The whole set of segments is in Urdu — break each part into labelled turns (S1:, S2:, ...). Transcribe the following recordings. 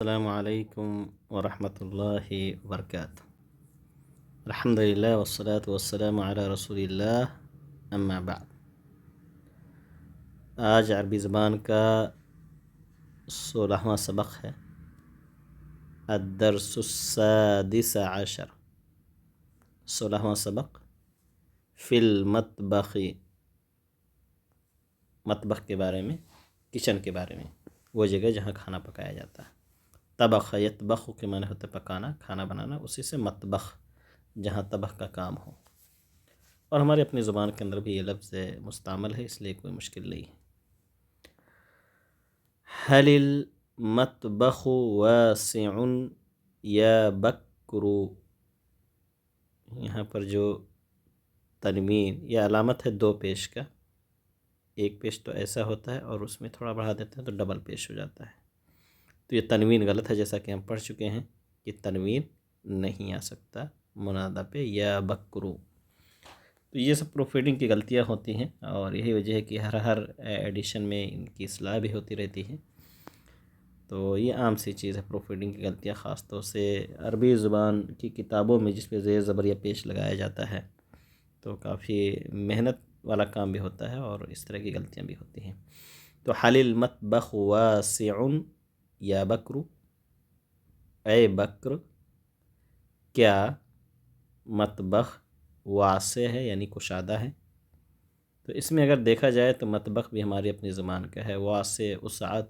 S1: السلام علیکم ورحمۃ اللہ وبرکاتہ۔ الحمدللہ والصلاة والسلام علی رسول اللہ، اما بعد۔ آج عربی زبان کا 16واں سبق ہے، الدرس السادس عشر، 16واں سبق فی المطبخ، مطبخ کے بارے میں، کچن کے بارے میں، وہ جگہ جہاں کھانا پکایا جاتا ہے۔ طبخ یطبخ کے معنی ہوتا ہے پکانا، کھانا بنانا، اسی سے مطبخ جہاں طبخ کا کام ہو، اور ہمارے اپنی زبان کے اندر بھی یہ لفظ مستعمل ہے، اس لیے کوئی مشکل نہیں ہے۔ حل المطبخ واسع یا بکر، یہاں پر جو تنوین یا علامت ہے دو پیش کا، ایک پیش تو ایسا ہوتا ہے اور اس میں تھوڑا بڑھا دیتے ہیں تو ڈبل پیش ہو جاتا ہے، تو یہ تنوین غلط ہے، جیسا کہ ہم پڑھ چکے ہیں کہ تنوین نہیں آ سکتا منادہ پہ یا بکرو۔ تو یہ سب پروف ریڈنگ کی غلطیاں ہوتی ہیں، اور یہی وجہ ہے کہ ہر ایڈیشن میں ان کی اصلاح بھی ہوتی رہتی ہے۔ تو یہ عام سی چیز ہے پروف ریڈنگ کی غلطیاں، خاص طور سے عربی زبان کی کتابوں میں جس پہ زیر زبر یا پیش لگایا جاتا ہے، تو کافی محنت والا کام بھی ہوتا ہے اور اس طرح کی غلطیاں بھی ہوتی ہیں۔ تو حل المطبخ واسع یا بکر، اے بکر، کیا مطبخ واسع ہے یعنی کشادہ ہے۔ تو اس میں اگر دیکھا جائے تو مطبخ بھی ہماری اپنی زبان کا ہے، واسع، وسعت،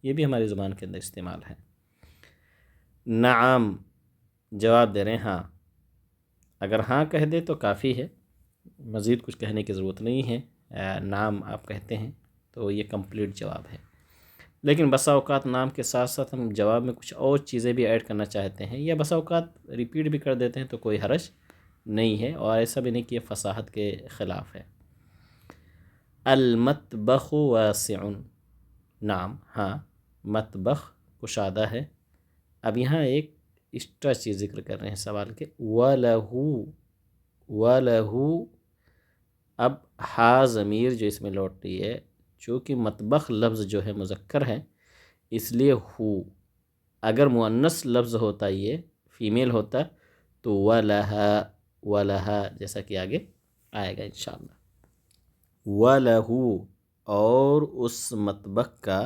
S1: یہ بھی ہماری زبان کے اندر استعمال ہے۔ نعم، جواب دے رہے ہیں ہاں، اگر ہاں کہہ دے تو کافی ہے، مزید کچھ کہنے کی ضرورت نہیں ہے۔ نعم آپ کہتے ہیں تو یہ کمپلیٹ جواب ہے، لیکن بسا اوقات نام کے ساتھ ساتھ ہم جواب میں کچھ اور چیزیں بھی ایڈ کرنا چاہتے ہیں، یا بسا اوقات ریپیٹ بھی کر دیتے ہیں تو کوئی حرج نہیں ہے، اور ایسا بھی نہیں کہ یہ فصاحت کے خلاف ہے۔ المطبخ واسع، نعم ہاں، مطبخ کشادہ ہے۔ اب یہاں ایک ایکسٹرا چیز ذکر کر رہے ہیں سوال کے، وَلَهُ، اب ہا ضمیر جو اس میں لوٹ رہی ہے، چونکہ مطبخ لفظ جو ہے مذکر ہے، اس لیے ہو، اگر مؤنث لفظ ہوتا، یہ فیمیل ہوتا تو وَلَهَا جیسا کہ آگے آئے گا انشاءاللہ۔ وَلَهُ، اور اس مطبخ کا،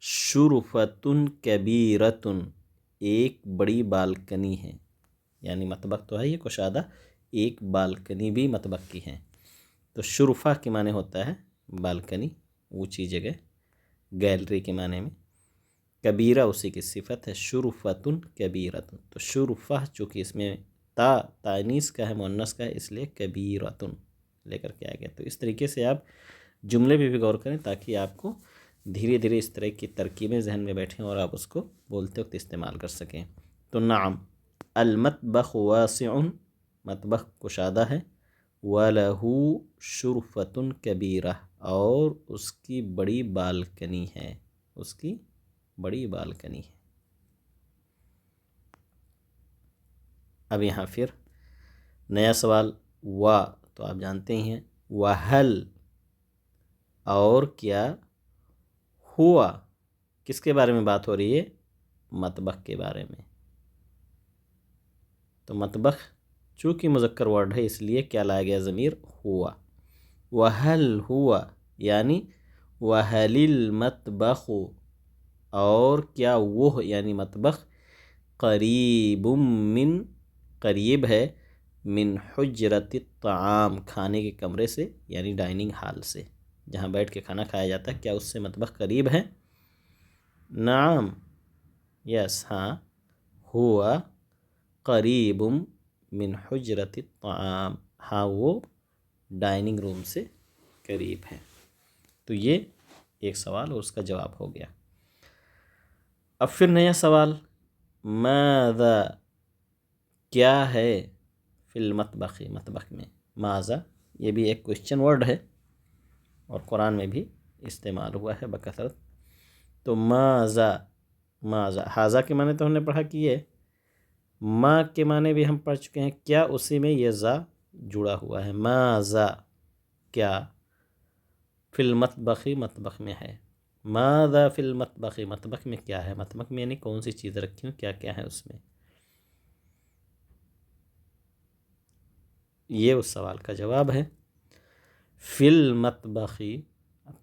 S1: شرفتٌ کبیرتٌ، ایک بڑی بالکنی ہے، یعنی مطبخ تو ہے یہ کشادہ، ایک بالکنی بھی مطبخ کی ہے۔ تو شرفہ کے معنی ہوتا ہے بالکنی، اونچی جگہ، گیلری کے معنی میں، کبیرہ اسی کی صفت ہے، شرفتٌ کبیرتٌ، تو شرفہ چونکہ اس میں تانیث کا ہے، مؤنث کا ہے، اس لیے کبیرتٌ لے کر کے آ گیا۔ تو اس طریقے سے آپ جملے پہ بھی غور کریں تاکہ آپ کو دھیرے دھیرے اس طرح کی ترکیبیں ذہن میں بیٹھیں اور آپ اس کو بولتے وقت استعمال کر سکیں۔ تو نعم، المطبخ واسع، مطبخ کشادہ ہے، وَلَهُ شرفتٌ کبیرہ، اور اس کی بڑی بالکنی ہے، اس کی بڑی بالکنی ہے۔ اب یہاں پھر نیا سوال، تو آپ جانتے ہی ہیں، وَهَلْ، اور کیا، ہوا، کس کے بارے میں بات ہو رہی ہے؟ مطبخ کے بارے میں۔ تو مطبخ چونکہ مذکر ورڈ ہے، اس لیے کیا لایا گیا ضمیر؟ ہوا۔ وَهَلْ ہوا، یعنی وَهَلِ الْمَطْبَخُ، اور کیا وہ یعنی مطبخ، قریب من، قریب ہے، من حجرۃ الطعام، کھانے کے کمرے سے، یعنی ڈائننگ ہال سے، جہاں بیٹھ کے کھانا کھایا جاتا ہے، کیا اس سے مطبخ قریب ہے؟ نعم، یس ہاں، ہوا قریب من حجرۃ الطعام، ہاں وہ ڈائننگ روم سے قریب ہے۔ تو یہ ایک سوال اور اس کا جواب ہو گیا۔ اب پھر نیا سوال، ماذا، کیا ہے، فی المطبخ، مطبخ میں، ماذا یہ بھی ایک کوشچن ورڈ ہے اور قرآن میں بھی استعمال ہوا ہے بکثرت۔ تو ماذا، حاذا کے معنی تو ہم نے پڑھا کہ یہ، ما کے معنی بھی ہم پڑھ چکے ہیں، کیا اسی میں یہ زا جڑا ہوا ہے، ماذا، کیا، فی المطبخ، مطبخ میں ہے۔ ماذا فی المطبخ، مطبخ میں کیا ہے، مطبخ میں یعنی کون سی چیزیں رکھی ہوں، کیا کیا ہے اس میں. یہ اس سوال کا جواب ہے. فی المطبخ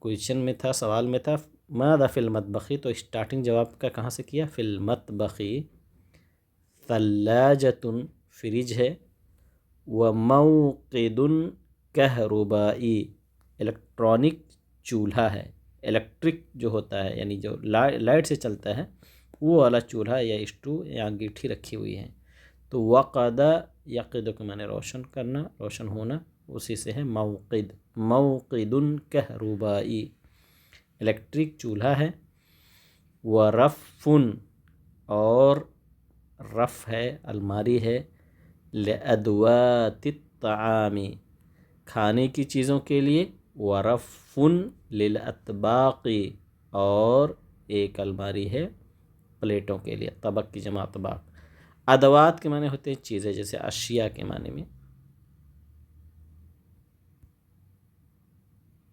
S1: کوئسچن میں تھا، سوال میں تھا ماذا فی المطبخ، تو اسٹارٹنگ جواب کا کہاں سے کیا، فی المطبخ. ثلاجۃ فریج ہے، وموقد کہربائی الیکٹرانک چولہا ہے. الیکٹرک جو ہوتا ہے یعنی جو لائٹ سے چلتا ہے وہ والا چولہا یا اسٹو یا انگیٹھی رکھی ہوئی ہے. تو وقد، یقد کو میں نے روشن کرنا، روشن ہونا، اسی سے ہے موقد. موقد کہربائی الیکٹرک چولہا ہے. ورف، اور رف ہے الماری ہے. لأدوات الطعام کھانے کی چیزوں کے لیے. ورف للأطباق اور ایک الماری ہے پلیٹوں کے لیے. طبق کی جمع طباق. ادوات کے معنی ہوتے ہیں چیزیں، جیسے اشیاء کے معنی میں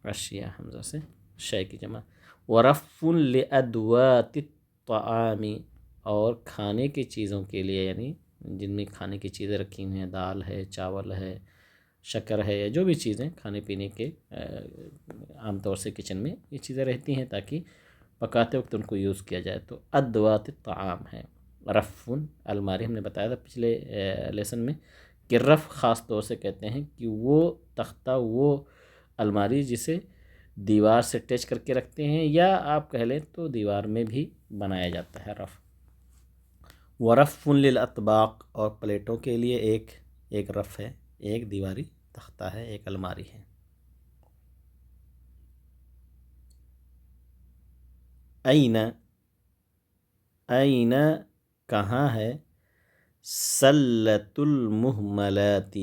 S1: اشیاء حمزہ سے شے کی جمع. ورف لأدوات الطعام اور کھانے کی چیزوں کے لیے، یعنی جن میں کھانے کی چیزیں رکھی ہوئی ہیں، دال ہے، چاول ہے، شکر ہے، یا جو بھی چیزیں کھانے پینے کے عام طور سے کچن میں یہ چیزیں رہتی ہیں تاکہ پکاتے وقت ان کو یوز کیا جائے. تو ادوات الطعام ہے. رف الماری، ہم نے بتایا تھا پچھلے لیسن میں کہ رف خاص طور سے کہتے ہیں کہ وہ تختہ، وہ الماری جسے دیوار سے ٹچ کر کے رکھتے ہیں، یا آپ کہہ لیں تو دیوار میں بھی بنایا جاتا ہے رف. ورف للاطباق اور پلیٹوں کے لیے ایک رف ہے، ایک دیواری تختہ ہے، ایک الماری ہے. این کہاں ہے. سلۃ المہملات،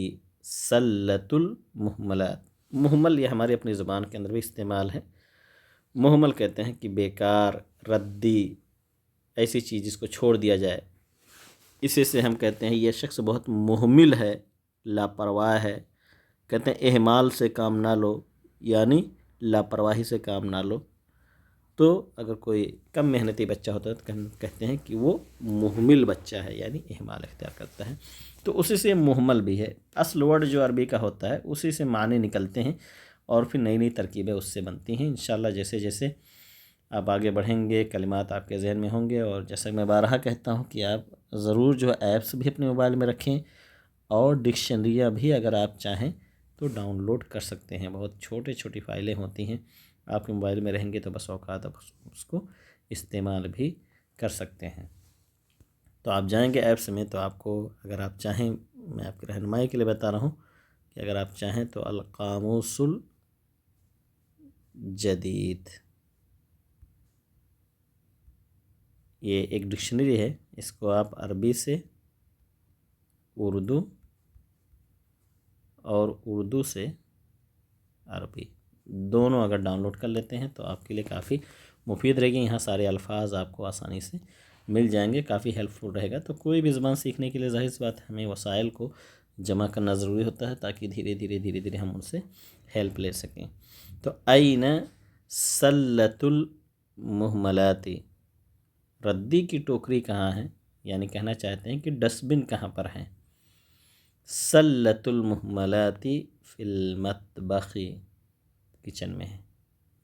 S1: سلۃ المہملات. محمل یہ ہماری اپنی زبان کے اندر بھی استعمال ہے. محمل کہتے ہیں کہ بیکار، ردی، ایسی چیز جس کو چھوڑ دیا جائے. اسی سے ہم کہتے ہیں یہ شخص بہت محمل ہے، لاپرواہ ہے. کہتے ہیں اہمال سے کام نہ لو، یعنی لاپرواہی سے کام نہ لو. تو اگر کوئی کم محنتی بچہ ہوتا ہے تو کہتے ہیں کہ وہ محمل بچہ ہے، یعنی اہمال اختیار کرتا ہے. تو اسی سے محمل بھی ہے. اصل ورڈ جو عربی کا ہوتا ہے اسی سے معنی نکلتے ہیں اور پھر نئی نئی ترکیبیں اس سے بنتی ہیں. انشاءاللہ جیسے جیسے آپ آگے بڑھیں گے کلمات آپ کے ذہن میں ہوں گے. اور جیسا میں بارہا کہتا ہوں کہ آپ ضرور جو ایپس بھی اپنے موبائل میں رکھیں، اور ڈکشنریاں بھی اگر آپ چاہیں تو ڈاؤن لوڈ کر سکتے ہیں. بہت چھوٹی فائلیں ہوتی ہیں، آپ کے موبائل میں رہیں گے تو بس اوقات آپ اس کو استعمال بھی کر سکتے ہیں. تو آپ جائیں گے ایپس میں تو آپ کو، اگر آپ چاہیں، میں آپ کی رہنمائی کے لیے بتا رہا ہوں کہ اگر آپ چاہیں تو القاموس الجدید، یہ ایک ڈکشنری ہے. اس کو آپ عربی سے اردو اور اردو سے عربی دونوں اگر ڈاؤن لوڈ کر لیتے ہیں تو آپ کے لیے کافی مفید رہے گی. یہاں سارے الفاظ آپ کو آسانی سے مل جائیں گے، کافی ہیلپ فل رہے گا. تو کوئی بھی زبان سیکھنے کے لیے ظاہر سی بات ہے ہمیں وسائل کو جمع کرنا ضروری ہوتا ہے تاکہ دھیرے دھیرے ہم ان سے ہیلپ لے سکیں. تو این سلۃ المہملات، ردی کی ٹوکری کہاں ہے، یعنی کہنا چاہتے ہیں کہ ڈسٹ بن کہاں پر ہے. سلۃ المہملات فی المطبخ، کچن میں ہے.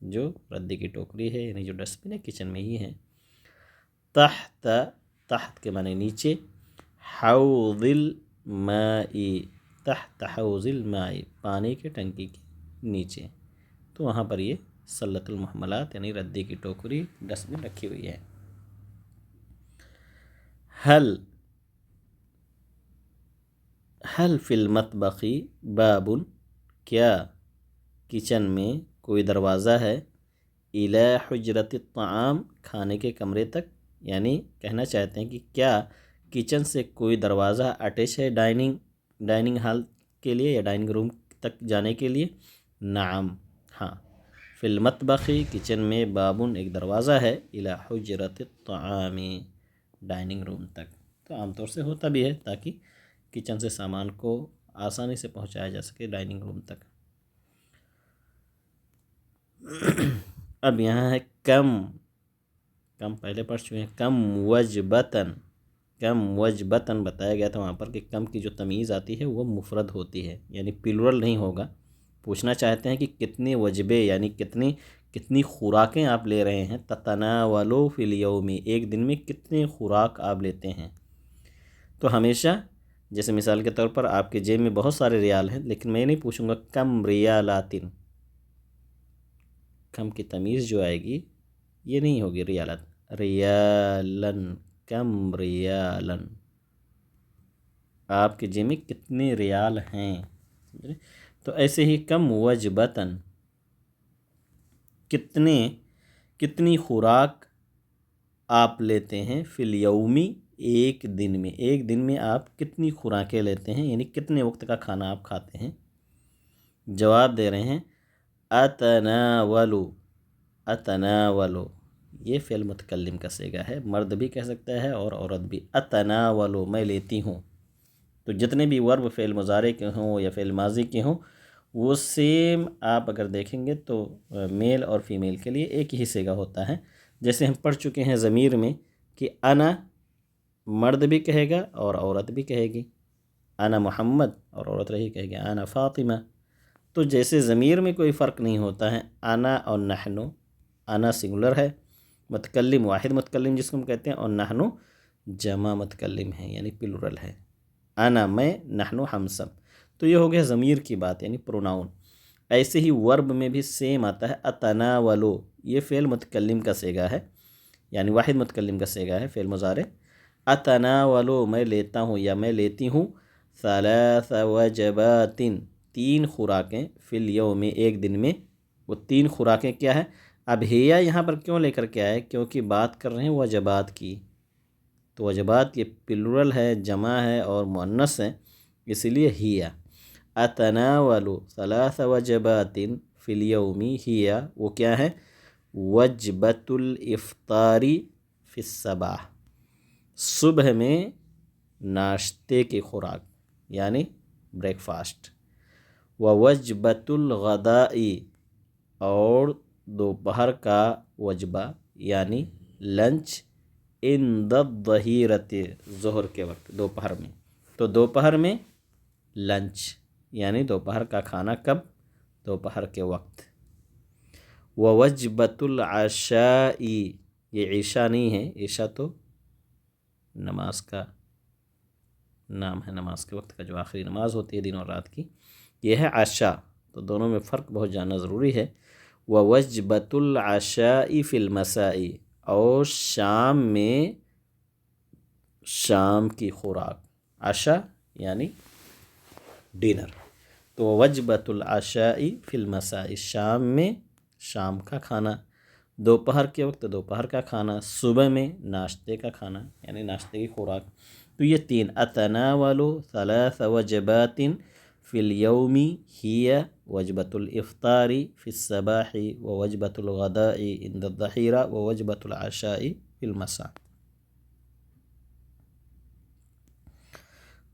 S1: جو ردی کی ٹوکری ہے یعنی جو ڈسٹ بن ہے کچن میں ہی ہے. تحت، تحت کے معنی نیچے. حوض الماء، تحت حوض الماء، پانی کے ٹنکی کے نیچے. تو وہاں پر یہ سلۃ المحملات یعنی ردی کی ٹوکری، ڈسٹ بن رکھی ہوئی ہے. حل فی المطبخ باب، کیا کچن میں کوئی دروازہ ہے. الی حجرۃ الطعام، کھانے کے کمرے تک، یعنی کہنا چاہتے ہیں کہ کیا کچن سے کوئی دروازہ اٹیچ ہے ڈائننگ ہال کے لیے یا ڈائننگ روم تک جانے کے لیے. نعم، ہاں. فی المطبخ، کچن میں. بابن، ایک دروازہ ہے. الی حجرۃ الطعام، ڈائننگ روم تک. تو عام طور سے ہوتا بھی ہے تاکہ کچن سے سامان کو آسانی سے پہنچایا جا سکے ڈائننگ روم تک. اب یہاں ہے کم، کم پہلے پڑھ چکے ہیں، کم وجبتن، کم وجبتن بتایا گیا تھا وہاں پر کہ کم کی جو تمیز آتی ہے وہ مفرد ہوتی ہے، یعنی پلورل نہیں ہوگا۔ پوچھنا چاہتے ہیں کہ کتنے وجبے یعنی کتنی خوراکیں آپ لے رہے ہیں، تتناولو فی الیوم، ایک دن میں کتنے خوراک آپ لیتے ہیں۔ تو ہمیشہ جیسے مثال کے طور پر آپ کے جیب میں بہت سارے ریال ہیں، لیکن میں نہیں پوچھوں گا کم ریالاتن، کم کی تمیز جو آئے گی یہ نہیں ہوگی ریالات، ریالن، کم ریالن، آپ کے جیب میں کتنے ریال ہیں۔ تو ایسے ہی کم وجبتن، کتنی خوراک آپ لیتے ہیں، فی الیومی، ایک دن میں، ایک دن میں آپ کتنی خوراکیں لیتے ہیں، یعنی کتنے وقت کا کھانا آپ کھاتے ہیں۔ جواب دے رہے ہیں اتناولو، اتناولو، یہ فعل متکلم کا صیغہ ہے، مرد بھی کہہ سکتا ہے اور عورت بھی۔ اتناولو، میں لیتی ہوں۔ تو جتنے بھی ورب فعل مضارع کے ہوں یا فعل ماضی کے ہوں وہ سیم آپ اگر دیکھیں گے تو میل اور فیمیل کے لیے ایک ہی صیغہ ہوتا ہے۔ جیسے ہم پڑھ چکے ہیں ضمیر میں کہ انا مرد بھی کہے گا اور عورت بھی کہے گی، انا محمد، اور عورت رہی کہے گی انا فاطمہ۔ تو جیسے ضمیر میں کوئی فرق نہیں ہوتا ہے، انا اور نحنو، انا سنگولر ہے، متکلم واحد متکلم جس کو ہم کہتے ہیں، اور نحنو جمع متکلم ہے یعنی پلورل ہے، انا میں، نحنو ہم سب۔ تو یہ ہو گیا ضمیر کی بات یعنی پروناؤن۔ ایسے ہی ورب میں بھی سیم آتا ہے، اتناولو، یہ فعل متکلم کا صیغہ ہے یعنی واحد متکلم کا صیغہ ہے فعل مضارع۔ اتناولو، میں لیتا ہوں یا میں لیتی ہوں، ثلاث وجبات، تین خوراکیں، فی الیوم، ایک دن میں۔ وہ تین خوراکیں کیا ہے؟ اب ہیا یہاں پر کیوں لے کر کے آئے؟ کیونکہ بات کر رہے ہیں وجبات کی، تو وجبات یہ پلورل ہے، جمع ہے اور مؤنث ہے، اس لیے ہیا۔ اتناولو ثلاث وجبات فی الیوم، ہیا وہ کیا ہے؟ وجبۃ الافطار فی الصباح، صبح میں ناشتے کی خوراک یعنی بریک فاسٹ۔ ووجبۃ الغداء، اور دوپہر کا وجبہ یعنی لنچ، عند الظہیرۃ، ظہر کے وقت، دوپہر میں۔ تو دوپہر میں لنچ یعنی دوپہر کا کھانا کب؟ دوپہر کے وقت۔ ووجبۃ العشاء، یہ عشاء نہیں ہے، عشاء تو نماز کا نام ہے، نماز کے وقت کا جو آخری نماز ہوتی ہے دن اور رات کی، یہ ہے عشاء۔ تو دونوں میں فرق بہت جاننا ضروری ہے۔ ووجبۃ العشاء فی المساء، اور شام میں شام کی خوراک، عشاء یعنی ڈنر۔ تو وجبۃ العشاء فی المساء، شام میں شام کا کھانا، دوپہر کے وقت دوپہر کا کھانا، صبح میں ناشتے کا کھانا یعنی ناشتے کی خوراک۔ تو یہ تین، اتناولو ثلاث وجبات فی الیوم ہی وجبۃ الافطار فی الصباح ووجبۃ الغداء عند الظہیرہ ووجبۃ العشاء فی المساء۔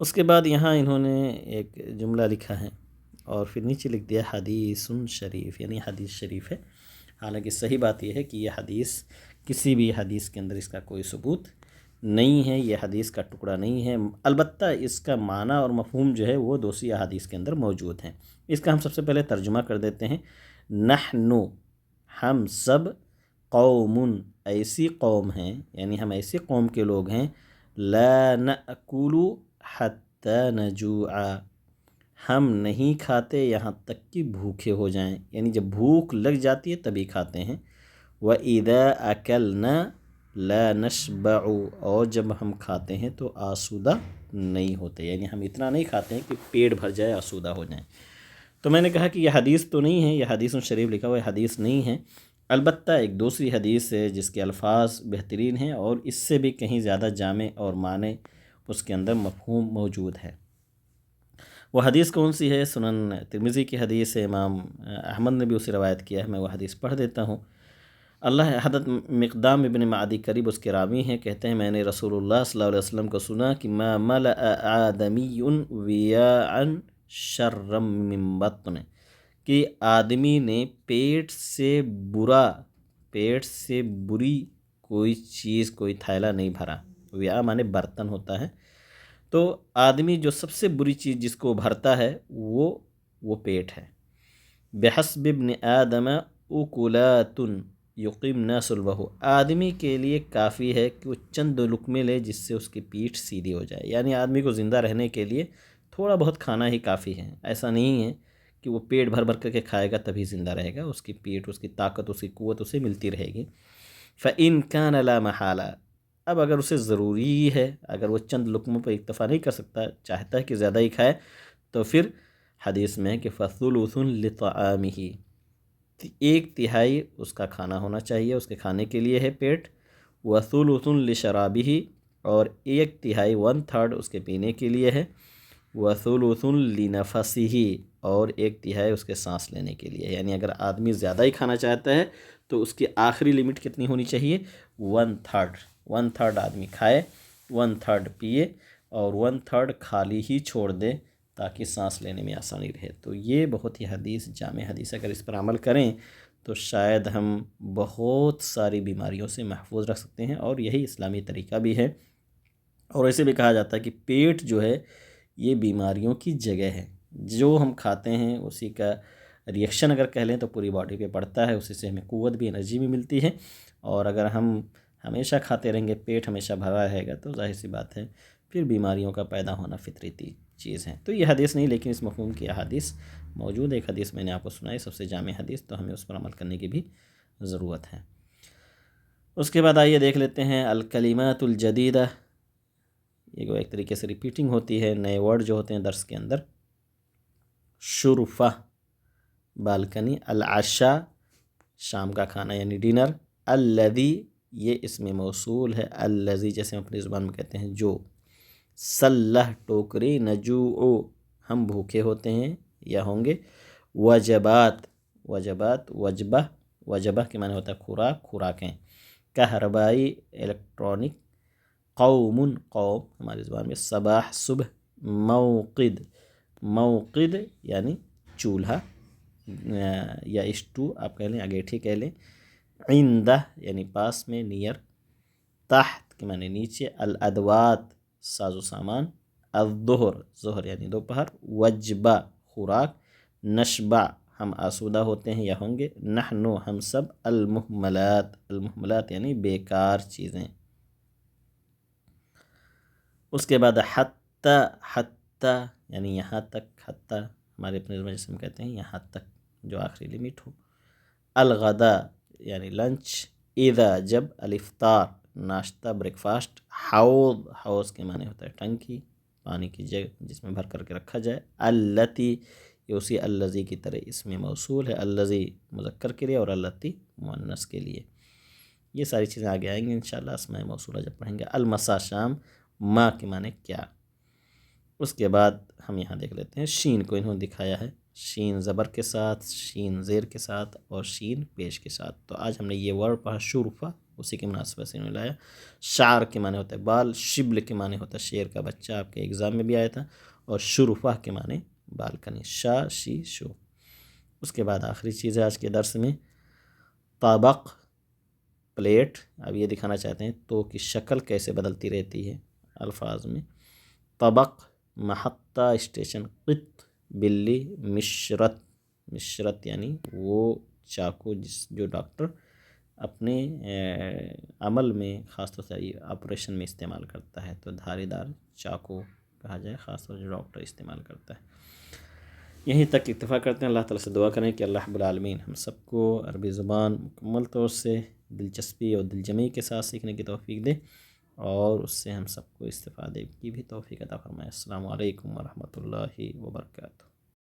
S1: اس کے بعد یہاں انہوں نے ایک جملہ لکھا ہے اور پھر نیچے لکھ دیا حدیث شریف، یعنی حدیث شریف ہے۔ حالانکہ صحیح بات یہ ہے کہ یہ حدیث، کسی بھی حدیث کے اندر اس کا کوئی ثبوت نہیں ہے، یہ حدیث کا ٹکڑا نہیں ہے، البتہ اس کا معنی اور مفہوم جو ہے وہ دوسری احادیث کے اندر موجود ہیں۔ اس کا ہم سب سے پہلے ترجمہ کر دیتے ہیں۔ نحنو، ہم سب، قوم، ایسی قوم ہیں یعنی ہم ایسی قوم کے لوگ ہیں، لا نأکل حتی نجوع، ہم نہیں کھاتے یہاں تک کہ بھوکے ہو جائیں، یعنی جب بھوک لگ جاتی ہے تبھی کھاتے ہیں۔ وَإِذَا أَكَلْنَا لَا نَشْبَعُ، اور جب ہم کھاتے ہیں تو آسودہ نہیں ہوتے، یعنی ہم اتنا نہیں کھاتے ہیں کہ پیٹ بھر جائے، آسودہ ہو جائیں۔ تو میں نے کہا کہ یہ حدیث تو نہیں ہے، یہ حدیث شریف لکھا ہوا ہے، حدیث نہیں ہے، البتہ ایک دوسری حدیث ہے جس کے الفاظ بہترین ہیں اور اس سے بھی کہیں زیادہ جامع اور معنی اس کے اندر مفہوم موجود ہے۔ وہ حدیث کون سی ہے؟ سنن ترمذی کی حدیث ہے، امام احمد نے بھی اسے روایت کیا ہے، میں وہ حدیث پڑھ دیتا ہوں۔ حضرت مقدام ابن معدی قریب اس کے راوی ہیں، کہتے ہیں میں نے رسول اللہ صلی اللہ علیہ وسلم کو سنا کہ ما ملأ آدمی ویاعا شرا من بطن، کہ آدمی نے پیٹ سے برا پیٹ سے بری کوئی چیز، کوئی تھیلا نہیں بھرا۔ وعاء مانے برتن ہوتا ہے، تو آدمی جو سب سے بری چیز جس کو بھرتا ہے وہ پیٹ ہے۔ بحسب ابن آدم اکلات یقیمن صلبہ، آدمی کے لیے کافی ہے کہ وہ چند لقمے لے جس سے اس کی پیٹھ سیدھی ہو جائے، یعنی آدمی کو زندہ رہنے کے لیے تھوڑا بہت کھانا ہی کافی ہے۔ ایسا نہیں ہے کہ وہ پیٹ بھر بھر کر کے کھائے گا تبھی زندہ رہے گا، اس کی پیٹھ، اس کی طاقت، اس کی قوت اسے ملتی رہے گی۔ فَإِن كَانَ لَا مَحَالَةَ، اب اگر اسے ضروری ہے، اگر وہ چند لقموں پہ اکتفا نہیں کر سکتا، چاہتا ہے کہ زیادہ ہی کھائے، تو پھر حدیث میں ہے کہ فَثُلُثٌ لِطَعَامِهِ، 1/3 اس کا کھانا ہونا چاہیے، اس کے کھانے کے لیے ہے پیٹ، وَثُلُثٌ لِشَرَابِهِ، اور 1/3 1/3 اس کے پینے کے لیے ہے، وَثُلُثٌ لِنَفَسِهِ، اور 1/3 اس کے سانس لینے کے لیے۔ یعنی اگر آدمی زیادہ ہی کھانا چاہتا ہے تو اس کی آخری لمٹ کتنی ہونی چاہیے؟ 1/3 آدمی کھائے، 1/3 پیے، اور 1/3 خالی ہی چھوڑ دے تاکہ سانس لینے میں آسانی رہے۔ تو یہ بہت ہی حدیث، جامع حدیث، اگر اس پر عمل کریں تو شاید ہم بہت ساری بیماریوں سے محفوظ رکھ سکتے ہیں، اور یہی اسلامی طریقہ بھی ہے۔ اور ایسے بھی کہا جاتا ہے کہ پیٹ جو ہے یہ بیماریوں کی جگہ ہے، جو ہم کھاتے ہیں اسی کا ریئیکشن اگر کہہ لیں تو پوری باڈی پہ پڑتا ہے، اسی سے ہمیں قوت بھی، انرجی بھی ملتی ہے۔ اور اگر ہم ہمیشہ کھاتے رہیں گے، پیٹ ہمیشہ بھرا رہے گا، تو ظاہر سی بات ہے پھر بیماریوں کا پیدا ہونا فطری چیز ہے۔ تو یہ حدیث نہیں، لیکن اس مفہوم کی احادیث موجود ہے۔ ایک حدیث میں نے آپ کو سنائی، سب سے جامع حدیث، تو ہمیں اس پر عمل کرنے کی بھی ضرورت ہے۔ اس کے بعد آئیے دیکھ لیتے ہیں الکلمات الجدیدہ، یہ ایک طریقے سے ریپیٹنگ ہوتی ہے، نئے ورڈ جو ہوتے ہیں درس کے اندر۔ شرفہ، بالکنی، العشاء، شام کا کھانا یعنی ڈنر، الذی، یہ اسم موصول ہے، الذی جیسے ہم اپنی زبان میں کہتے ہیں جو، سلہ، ٹوکری، نجوع، ہم بھوکے ہوتے ہیں یا ہوں گے، وجبات، وجبات، وجبہ، وجبہ کے معنی ہوتا ہے خوراک، خوراکیں، کہربائی، الیکٹرانک، قوم، قوم ہماری زبان میں، صباح، صبح، موقد، موقد یعنی چولہا یا اسٹو آپ کہہ لیں، اگیٹھی کہہ لیں، عندہ یعنی پاس میں، نیئر، تحت کے معنی نیچے، الادوات ساز و سامان، الظہر، ظہر یعنی دوپہر، وجبہ خوراک، نشبع ہم آسودہ ہوتے ہیں یا ہوں گے، نحن ہم سب، المہملات، المہملات یعنی بیکار چیزیں۔ اس کے بعد حتی، حتی یعنی یہاں تک، حتی ہمارے اپنے زبان جیسے ہم کہتے ہیں یہاں تک، جو آخری لمٹ ہو، الغدا یعنی لنچ، اذا جب، الافطار ناشتہ، بریک فاسٹ، حوض، حوض کے معنی ہوتا ہے ٹنکی، پانی کی جگہ جس میں بھر کر کے رکھا جائے، اللتی، یہ اسی الذی کی طرح اسم موصول ہے، الذی مذکر کے لیے اور اللتی مؤنث کے لیے۔ یہ ساری چیزیں آگے آئیں گے انشاءاللہ اسماء موصولہ جب پڑھیں گے۔ المسا، شام، ما کے معنی کیا۔ اس کے بعد ہم یہاں دیکھ لیتے ہیں، شین کو انہوں نے دکھایا ہے، شین زبر کے ساتھ، شین زیر کے ساتھ، اور شین پیش کے ساتھ۔ تو آج ہم نے یہ ورڈ پڑھا شرفہ، اسی کے مناسبت سے انہوں نے لایا۔ شعر کے معنی ہوتا ہے بال، شبل کے معنی ہوتا ہے شیر کا بچہ، آپ کے ایگزام میں بھی آیا تھا، اور شرفہ کے معنی بالکنی، شا، شی، شو۔ اس کے بعد آخری چیز ہے آج کے درس میں، طبق، پلیٹ۔ اب یہ دکھانا چاہتے ہیں تو کی شکل کیسے بدلتی رہتی ہے الفاظ میں۔ طبق محطہ، اسٹیشن، قط بلی، مشرط، مشرط یعنی وہ چاقو جو ڈاکٹر اپنے عمل میں خاص طور سے آپریشن میں استعمال کرتا ہے، تو دھاری دار چاقو کہا جائے، خاص طور سے جو ڈاکٹر استعمال کرتا ہے۔ یہیں تک اکتفا کرتے ہیں، اللہ تعالیٰ سے دعا کریں کہ اللہ رب العالمین ہم سب کو عربی زبان مکمل طور سے دلچسپی اور دلجمعی کے ساتھ سیکھنے کی توفیق دے، اور اس سے ہم سب کو استفادے کی بھی توفیق عطا فرمائے۔ السلام علیکم ورحمۃ اللہ وبرکاتہ۔